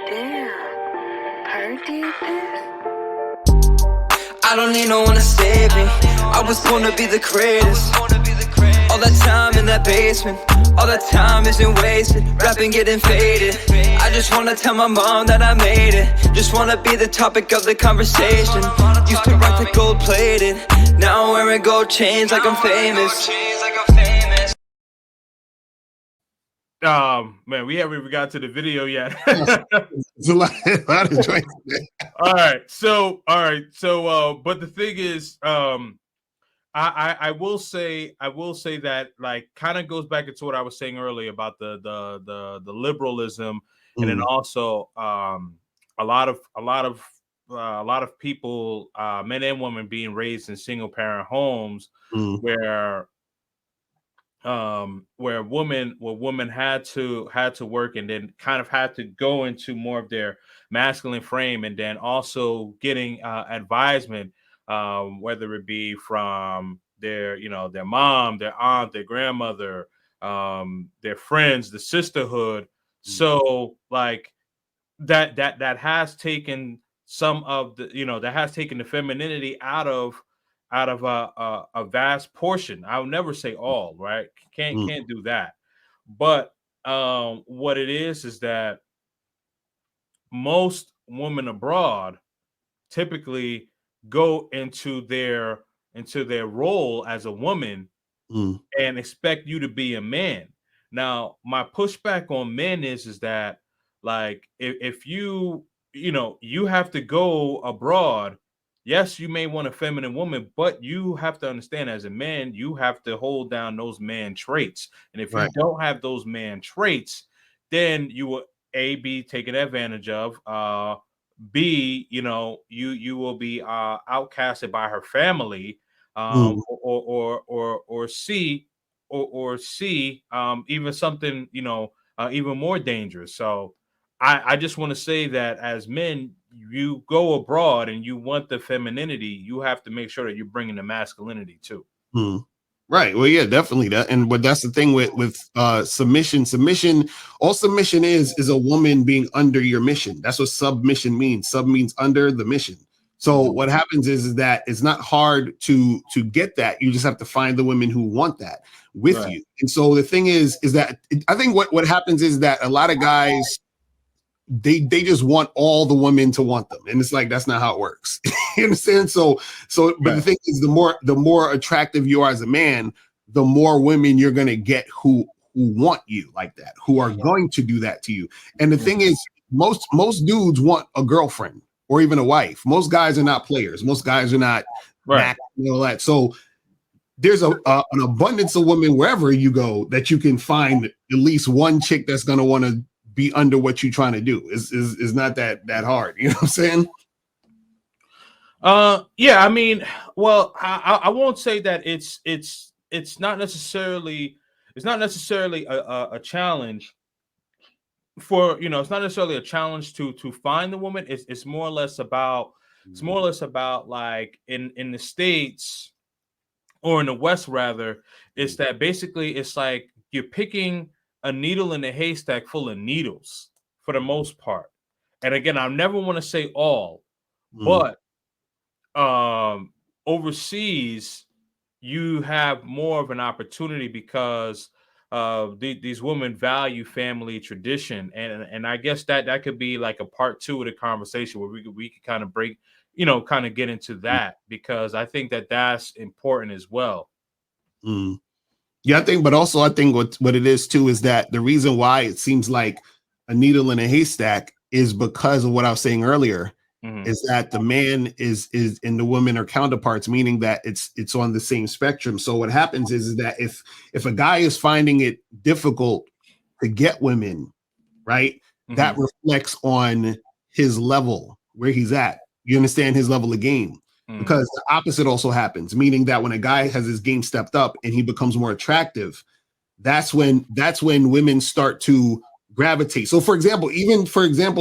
Damn, Perk did this? I don't need no one to save me. I was born to be the greatest. All that time in that basement, all that time isn't wasted. Rapping getting faded. I just wanna tell my mom that I made it. Just wanna be the topic of the conversation. Used to rock the gold plated. Now I'm wearing gold chains like I'm famous. Man, we haven't even got to the video yet. It's a lot of joints. All right. So, but the thing is, I will say that, like, kind of goes back into what I was saying earlier about the liberalism, and then also a lot of people, men and women, being raised in single parent homes where women had to work, and then kind of had to go into more of their masculine frame, and then also getting advisement, whether it be from their mom, their aunt, their grandmother, their friends, the sisterhood. So, like, that has taken some of the, that has taken the femininity out of a vast portion. I'll never say all, right? Can't do that. But what it is that most women abroad typically go into their role as a woman and expect you to be a man. Now, my pushback on men is that, like, if you have to go abroad. Yes, you may want a feminine woman, but you have to understand, as a man, you have to hold down those man traits. And if you don't have those man traits, then you will be taken advantage of. B, you will be outcasted by her family. Or C, even something even more dangerous. So I just want to say that, as men, you go abroad and you want the femininity, you have to make sure that you're bringing the masculinity too. Right. Well, yeah, definitely that. But that's the thing with submission. All submission is a woman being under your mission. That's what submission means. Sub means under the mission. So what happens is that it's not hard to get that. You just have to find the women who want that with you. And so the thing is that I think what happens is that a lot of guys, they just want all the women to want them, and it's like, that's not how it works. You understand? So but the thing is, the more attractive you are as a man, the more women you're going to get who want you like that, who are going to do that to you. And the thing is, most dudes want a girlfriend or even a wife. Most guys are not players. Most guys are not that. So there's an abundance of women wherever you go that you can find at least one chick that's going to want to be under what you're trying to do. Is not that hard. You know what I'm saying? Yeah, I mean, well, I won't say that it's not necessarily a challenge for, it's not necessarily a challenge to find the woman. It's more or less about like, in the States, or in the West rather, it's that basically it's like you're picking a needle in a haystack full of needles for the most part. And again, I never want to say all, but overseas you have more of an opportunity because these women value family tradition, and I guess that could be like a part two of the conversation where we could kind of break, kind of get into that, because I think that's important as well. Yeah, I think what it is too is that the reason why it seems like a needle in a haystack is because of what I was saying earlier, is that the man is and the women are counterparts, meaning that it's on the same spectrum. So what happens is that if a guy is finding it difficult to get women, right, that reflects on his level, where he's at. You understand, his level of game. Because the opposite also happens, meaning that when a guy has his game stepped up and he becomes more attractive, that's when women start to gravitate. So for example,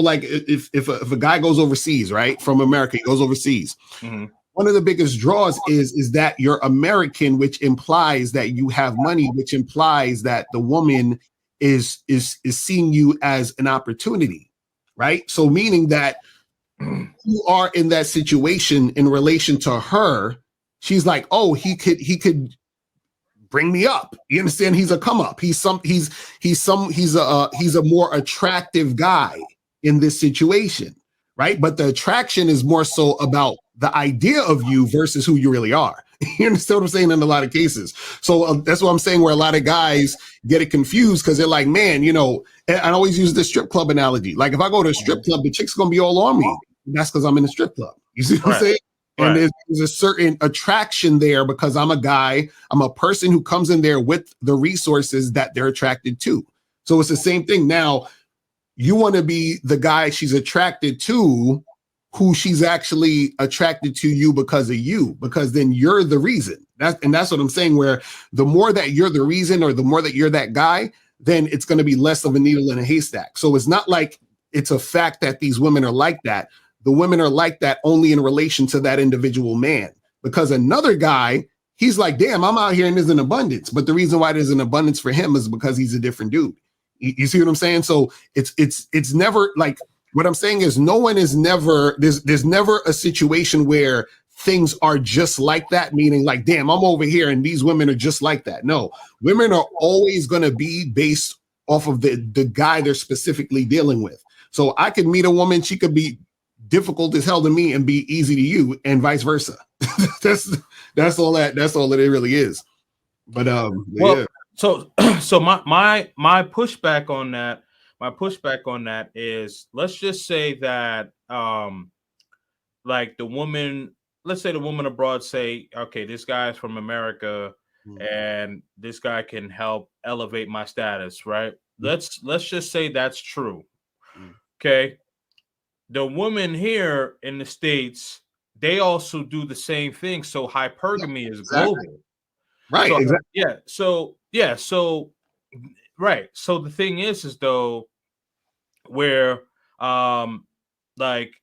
like if a guy goes overseas, right, from America, he goes overseas. One of the biggest draws is that you're American, which implies that you have money, which implies that the woman is seeing you as an opportunity. right? So meaning that you are in that situation in relation to her. She's like, oh, he could bring me up. You understand? He's a come up. He's a more attractive guy in this situation, right? But the attraction is more so about the idea of you versus who you really are. You understand what I'm saying? In a lot of cases. So that's what I'm saying, where a lot of guys get it confused because they're like, man, you know, and I always use the strip club analogy. Like if I go to a strip club, the chick's going to be all on me. That's because I'm in a strip club. You see what I'm saying? And there's a certain attraction there because I'm a guy, I'm a person who comes in there with the resources that they're attracted to. So it's the same thing. Now, you want to be the guy she's attracted to, who she's actually attracted to you because of you, because then you're the reason. That's what I'm saying, where the more that you're the reason or the more that you're that guy, then it's going to be less of a needle in a haystack. So it's not like it's a fact that these women are like that. The women are like that only in relation to that individual man, because another guy, he's like, damn, I'm out here and there's an abundance. But the reason why there's an abundance for him is because he's a different dude. You see what I'm saying? So it's never like, what I'm saying is no one is never, there's never a situation where things are just like that, meaning like, damn, I'm over here and these women are just like that. No, women are always going to be based off of the guy they're specifically dealing with. So I could meet a woman, she could be difficult as hell to me and be easy to you, and vice versa. that's all that it really is. But well, yeah. So my pushback on that is, let's just say that like the woman, let's say the woman abroad say, okay, this guy's from America and this guy can help elevate my status, right? Let's just say that's true. Okay. The women here in the States, they also do the same thing. So hypergamy is global. Right. So, exactly. So right. So the thing is though, where like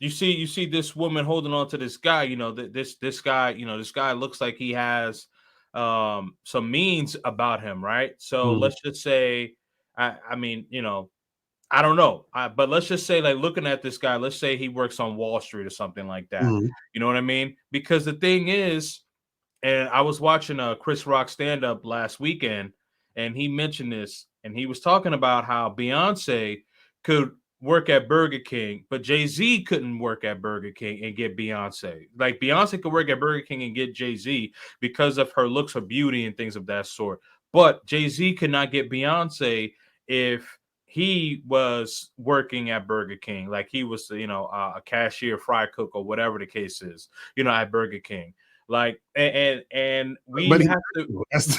you see this woman holding on to this guy, you know, this guy, you know, this guy looks like he has some means about him, right? So let's just say, I mean, you know, I don't know, but let's just say, like, looking at this guy, let's say he works on Wall Street or something like that. You know what I mean? Because the thing is, and I was watching a Chris Rock stand-up last weekend, and he mentioned this, and he was talking about how Beyonce could work at Burger King, but Jay-Z couldn't work at Burger King and get Beyonce. Like, Beyonce could work at Burger King and get Jay-Z because of her looks, her beauty, and things of that sort. But Jay-Z could not get Beyonce if he was working at Burger King, like he was, you know, a cashier, fry cook, or whatever the case is, you know, at Burger King. Like, and we have to. That's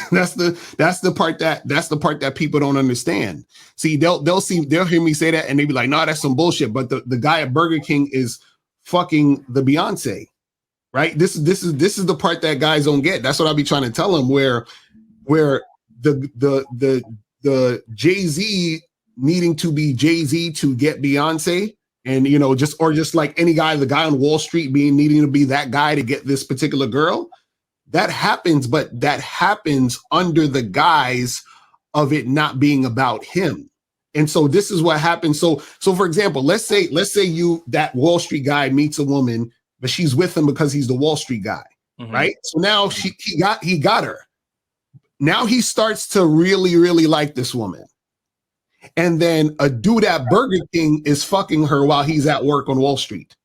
the part that people don't understand. See, they'll hear me say that and they be like, "No, that's some bullshit." But the guy at Burger King is fucking the Beyonce, right? This is the part that guys don't get. That's what I be trying to tell them. Where the Jay-Z needing to be Jay-Z to get Beyonce, and you know, just like any guy, the guy on Wall Street needing to be that guy to get this particular girl, that happens, but that happens under the guise of it not being about him. And so this is what happens. So for example, let's say you, that Wall Street guy, meets a woman, but she's with him because he's the Wall Street guy, right? So now he got her. Now he starts to really, really like this woman. And then a dude at Burger King is fucking her while he's at work on Wall Street.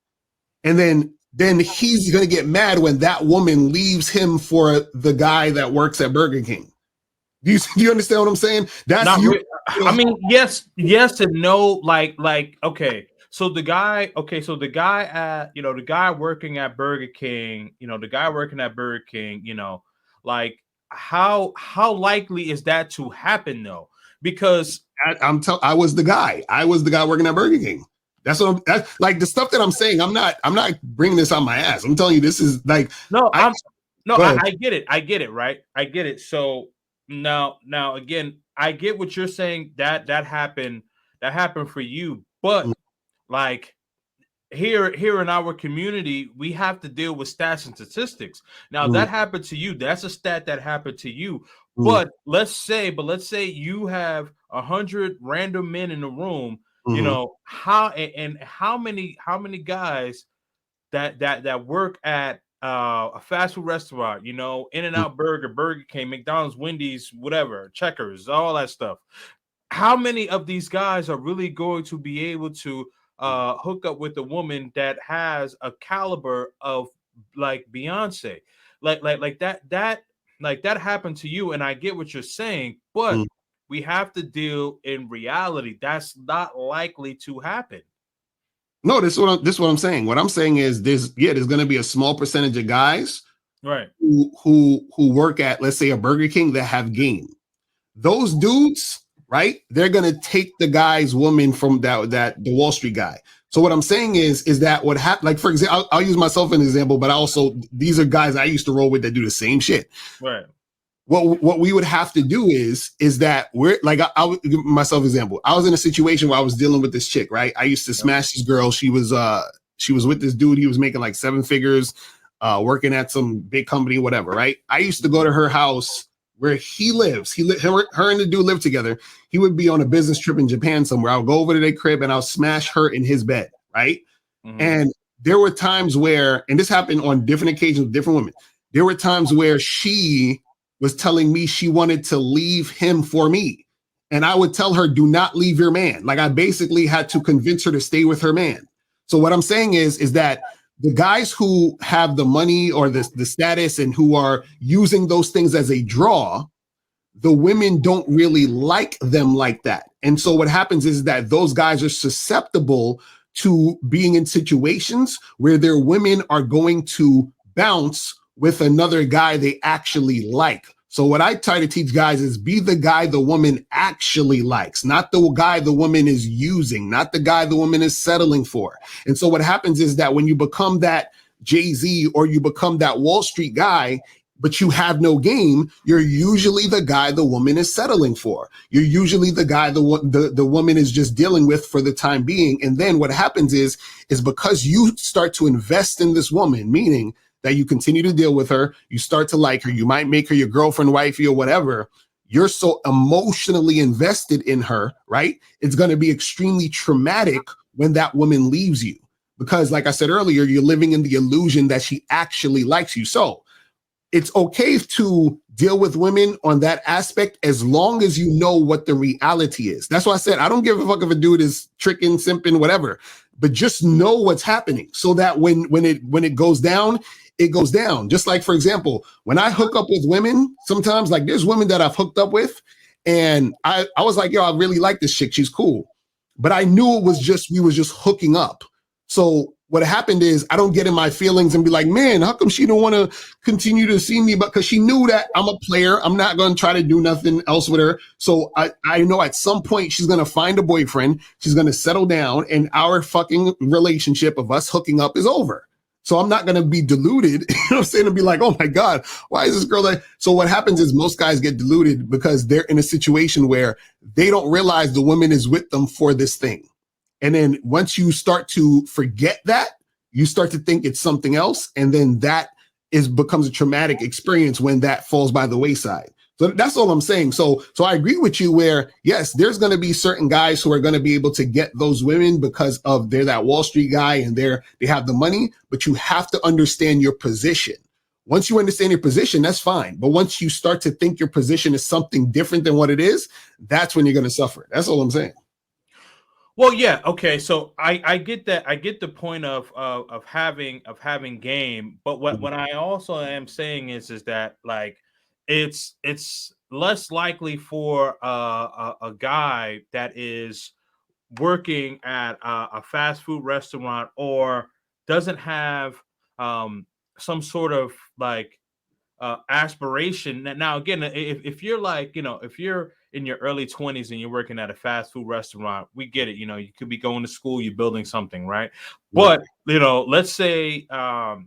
And then he's going to get mad when that woman leaves him for the guy that works at Burger King. Do you understand what I'm saying? That's I mean, yes and no. Like, okay. So the guy at, you know, the guy working at Burger King, you know, you know, like how likely is that to happen though? Because I was the guy working at Burger King. That's like the stuff that I'm saying. I'm not bringing this on my ass. I'm telling you, this is like, I get it. Right. I get it. So now again, I get what you're saying, that happened for you, but like here in our community, we have to deal with stats and statistics. Now that happened to you. That's a stat that happened to you. But let's say you have 100 random men in the room You know, how many guys that work at a fast food restaurant, you know, In-N-Out Burger, Burger King, McDonald's, Wendy's, whatever, Checkers, all that stuff. How many of these guys are really going to be able to hook up with a woman that has a caliber of like Beyonce, like that happened to you? And I get what you're saying, but we have to deal in reality. That's not likely to happen. No, this is what I'm saying. What I'm saying is there's going to be a small percentage of guys right who work at, let's say, a Burger King that have game. Those dudes, right? They're going to take the guy's woman from the Wall Street guy. So what I'm saying is that what happened, like, for example, I'll use myself as an example, but these are guys I used to roll with that do the same shit. Right. What we would have to do is that we're like, I'll give myself an example. I was in a situation where I was dealing with this chick, right? I used to smash this girl. She was with this dude. He was making like 7 figures, working at some big company, whatever, right? I used to go to her house where he lives. Her and the dude live together. He would be on a business trip in Japan somewhere. I'll go over to their crib and I'll smash her in his bed, right? And there were times where, and this happened on different occasions with different women, there were times where she was telling me she wanted to leave him for me. And I would tell her, do not leave your man. Like, I basically had to convince her to stay with her man. So what I'm saying is that the guys who have the money or the status and who are using those things as a draw, the women don't really like them like that. And so what happens is that those guys are susceptible to being in situations where their women are going to bounce with another guy they actually like. So what I try to teach guys is be the guy the woman actually likes, not the guy the woman is using, not the guy the woman is settling for. And so what happens is that when you become that Jay-Z or you become that Wall Street guy, but you have no game, you're usually the guy the woman is settling for. You're usually the guy the woman is just dealing with for the time being. And then what happens is because you start to invest in this woman, meaning that you continue to deal with her, you start to like her, you might make her your girlfriend, wifey, or whatever. You're so emotionally invested in her, right? It's going to be extremely traumatic when that woman leaves you. Because like I said earlier, you're living in the illusion that she actually likes you. So it's okay to deal with women on that aspect as long as you know what the reality is. That's why I said, I don't give a fuck if a dude is tricking, simping, whatever, but just know what's happening so that when it goes down, it goes down. Just like, for example, when I hook up with women, sometimes like there's women that I've hooked up with and I was like, yo, I really like this chick. She's cool. But I knew we was just hooking up. So what happened is I don't get in my feelings and be like, man, how come she don't want to continue to see me? But because she knew that I'm a player, I'm not going to try to do nothing else with her. So I know at some point she's going to find a boyfriend. She's going to settle down and our fucking relationship of us hooking up is over. So I'm not going to be deluded, you know what I'm saying, to be like, oh my God, why is this girl like? So what happens is most guys get deluded because they're in a situation where they don't realize the woman is with them for this thing. And then once you start to forget that, you start to think it's something else. And then that becomes a traumatic experience when that falls by the wayside. So that's all I'm saying. So I agree with you where, yes, there's going to be certain guys who are going to be able to get those women because of they're that Wall Street guy and they have the money, but you have to understand your position. Once you understand your position, that's fine. But once you start to think your position is something different than what it is, that's when you're going to suffer. That's all I'm saying. Well, yeah, okay. So I get that. I get the point of having game, but what I also am saying is that like it's less likely for a guy that is working at a fast food restaurant or doesn't have some sort of like aspiration. Now, again, if you're like, you know, if you're in your early 20s and you're working at a fast food restaurant, we get it. You know, you could be going to school, you're building something, right? But, you know, let's say like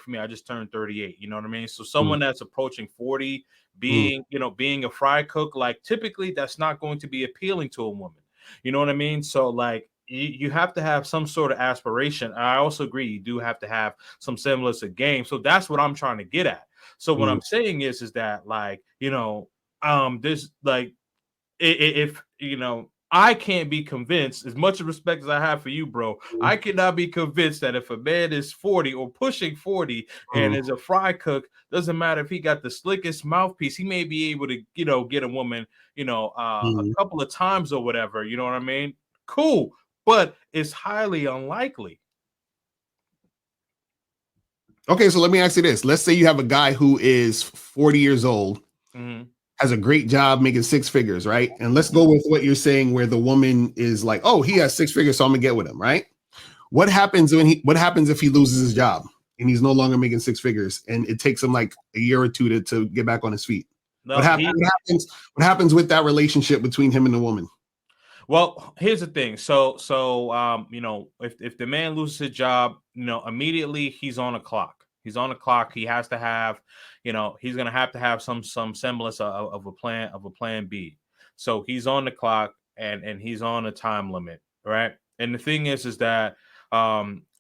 for me, I just turned 38, you know what I mean? So someone that's approaching 40, being a fry cook, like typically that's not going to be appealing to a woman. You know what I mean? So like, you have to have some sort of aspiration. I also agree you do have to have some semblance of game. So that's what I'm trying to get at. So what I'm saying is that like, you know, there's like if you know, I can't be convinced, as much respect as I have for you, bro. I cannot be convinced that if a man is 40 or pushing 40 and is a fry cook, doesn't matter if he got the slickest mouthpiece, he may be able to, get a woman, a couple of times or whatever. You know what I mean? Cool, but it's highly unlikely. Okay, so let me ask you this. Let's say you have a guy who is 40 years old, has a great job making six figures, right? And let's go with what you're saying, where the woman is like, oh, he has six figures, so I'm gonna get with him, right? What happens what happens if he loses his job and he's no longer making six figures and it takes him like a year or two to get back on his feet? No, what happens with that relationship between him and the woman? Well, here's the thing. So if the man loses his job, immediately he's on a clock. He's on the clock. He has to have, he's going to have some semblance of a plan B. So he's on the clock and he's on a time limit, right? And the thing is that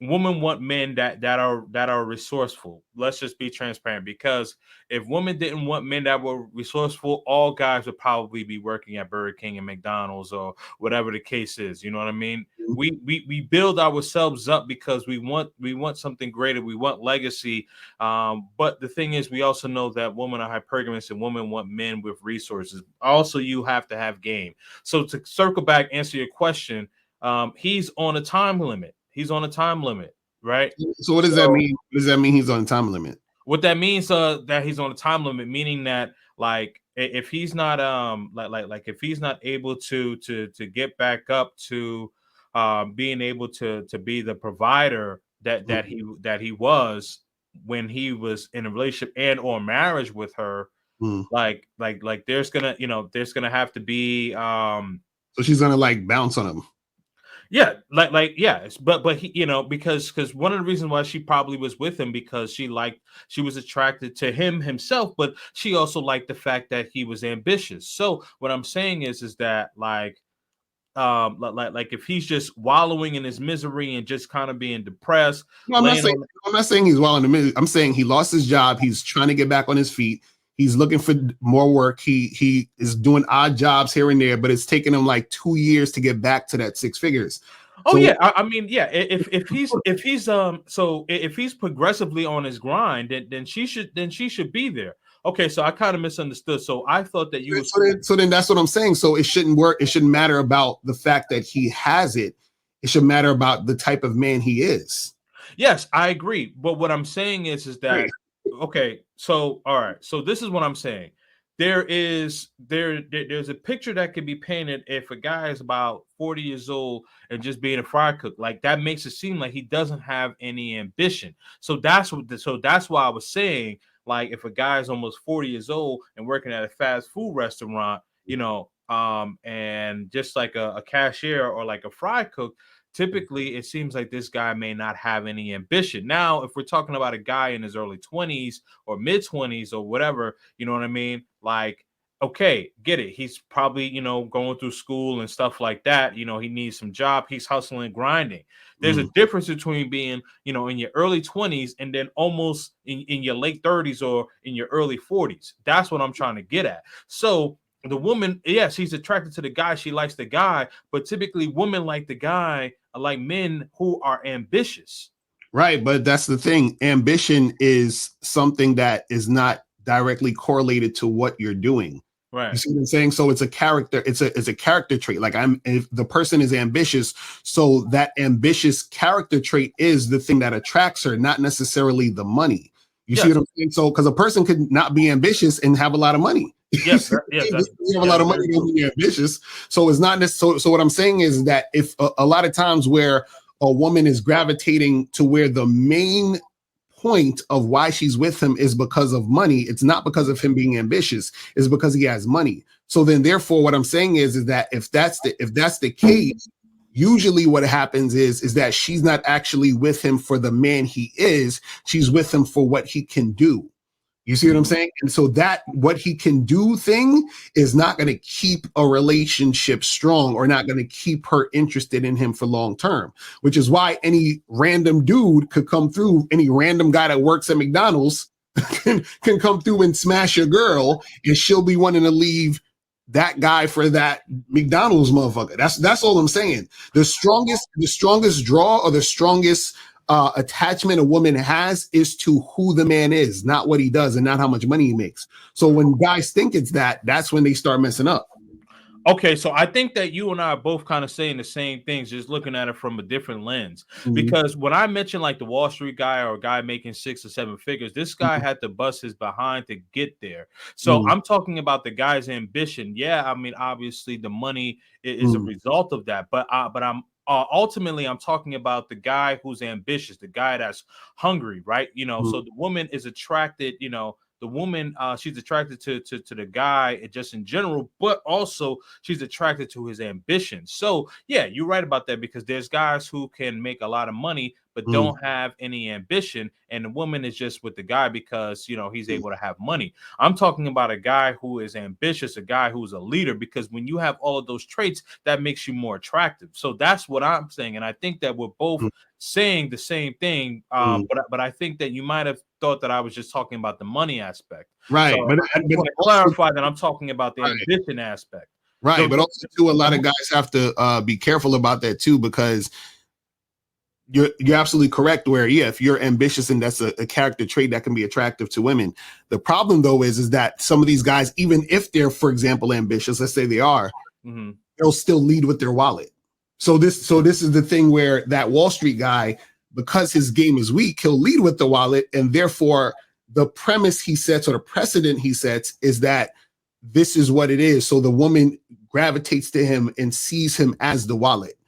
women want men that are resourceful. Let's just be transparent, because if women didn't want men that were resourceful, all guys would probably be working at Burger King and McDonald's or whatever the case is. You know what I mean? We build ourselves up because we want something greater. We want legacy. But the thing is, we also know that women are hypergamous and women want men with resources. Also, you have to have game. So to circle back, answer your question, he's on a time limit. He's on a time limit, right? So what does that mean? What does that mean he's on a time limit? What that means that he's on a time limit, meaning that like if he's not if he's not able to get back up to being able to be the provider that he was when he was in a relationship and or marriage with her, like there's gonna have to be so she's gonna like bounce on him. Yeah, but he, because one of the reasons why she probably was with him, because she was attracted to himself, but she also liked the fact that he was ambitious. So what I'm saying is that like if he's just wallowing in his misery and just kind of being depressed. No, I'm not saying he's wallowing in misery. I'm saying he lost his job. He's trying to get back on his feet. He's looking for more work. He is doing odd jobs here and there, but it's taking him like 2 years to get back to that six figures. Oh, so, yeah. I mean, yeah. If he's progressively on his grind, then she should be there. Okay, so I kind of misunderstood. So I thought that you. So then that's what I'm saying. So it shouldn't work. It shouldn't matter about the fact that he has it. It should matter about the type of man he is. Yes, I agree. But what I'm saying is that. Right. Okay, so all right, so this is what I'm saying. There's a picture that can be painted if a guy is about 40 years old and just being a fry cook. Like that makes it seem like he doesn't have any ambition. So that's why I was saying, like, if a guy is almost 40 years old and working at a fast food restaurant, and just like a cashier or like a fry cook, typically, it seems like this guy may not have any ambition. Now, if we're talking about a guy in his early 20s or mid 20s or whatever, you know what I mean? Like, okay, get it. He's probably, going through school and stuff like that. He needs some job. He's hustling, grinding. There's a difference between being, in your early 20s and then almost in your late 30s or in your early 40s. That's what I'm trying to get at. So, the woman, yes, she's attracted to the guy. She likes the guy, but typically women like the guy like men who are ambitious. Right, but that's the thing. Ambition is something that is not directly correlated to what you're doing. Right. You see what I'm saying? So it's a character. It's a character trait. Like if the person is ambitious, so that ambitious character trait is the thing that attracts her, not necessarily the money. You see what I'm saying? So because a person could not be ambitious and have a lot of money. Yes, you have a lot of money, don't be ambitious. So it's not necessarily. So what I'm saying is that if a lot of times where a woman is gravitating to where the main point of why she's with him is because of money, it's not because of him being ambitious. It's because he has money. So then, therefore, what I'm saying is that if that's the case, usually what happens is that she's not actually with him for the man he is. She's with him for what he can do. You see what I'm saying? And so that what he can do thing is not going to keep a relationship strong or not going to keep her interested in him for long term, which is why any random dude could come through. Any random guy that works at McDonald's can come through and smash a girl, and she'll be wanting to leave that guy for that McDonald's motherfucker. That's all I'm saying. The strongest draw or the strongest attachment a woman has is to who the man is, not what he does and not how much money he makes. So when guys think it's that's when they start messing up. Okay, so I think that you and I are both kind of saying the same things, just looking at it from a different lens. Mm-hmm. Because when I mentioned like the Wall Street guy or a guy making 6 or 7 figures, this guy had to bust his behind to get there. So I'm talking about the guy's ambition. Yeah, I mean, obviously the money is a result of that, but I'm ultimately I'm talking about the guy who's ambitious, the guy that's hungry, right? You know, so the woman is attracted, you know. The woman, she's attracted to the guy just in general, but also she's attracted to his ambition. So, yeah, you're right about that because there's guys who can make a lot of money but don't have any ambition, and the woman is just with the guy because, you know, he's able to have money. I'm talking about a guy who is ambitious, a guy who's a leader, because when you have all of those traits, that makes you more attractive. So that's what I'm saying, and I think that we're both saying the same thing, but I think that you might have thought that I was just talking about the money aspect. Right, so but I want to clarify that I'm talking about the ambition aspect. Right, so, but also too, a lot of guys have to be careful about that too, because you're absolutely correct. Where if you're ambitious and that's a character trait that can be attractive to women. The problem though is that some of these guys, even if they're, for example, ambitious, let's say they are, they'll still lead with their wallet. So this is the thing where that Wall Street guy, because his game is weak, he'll lead with the wallet, and therefore the premise he sets or the precedent he sets is that this is what it is. So the woman gravitates to him and sees him as the wallet.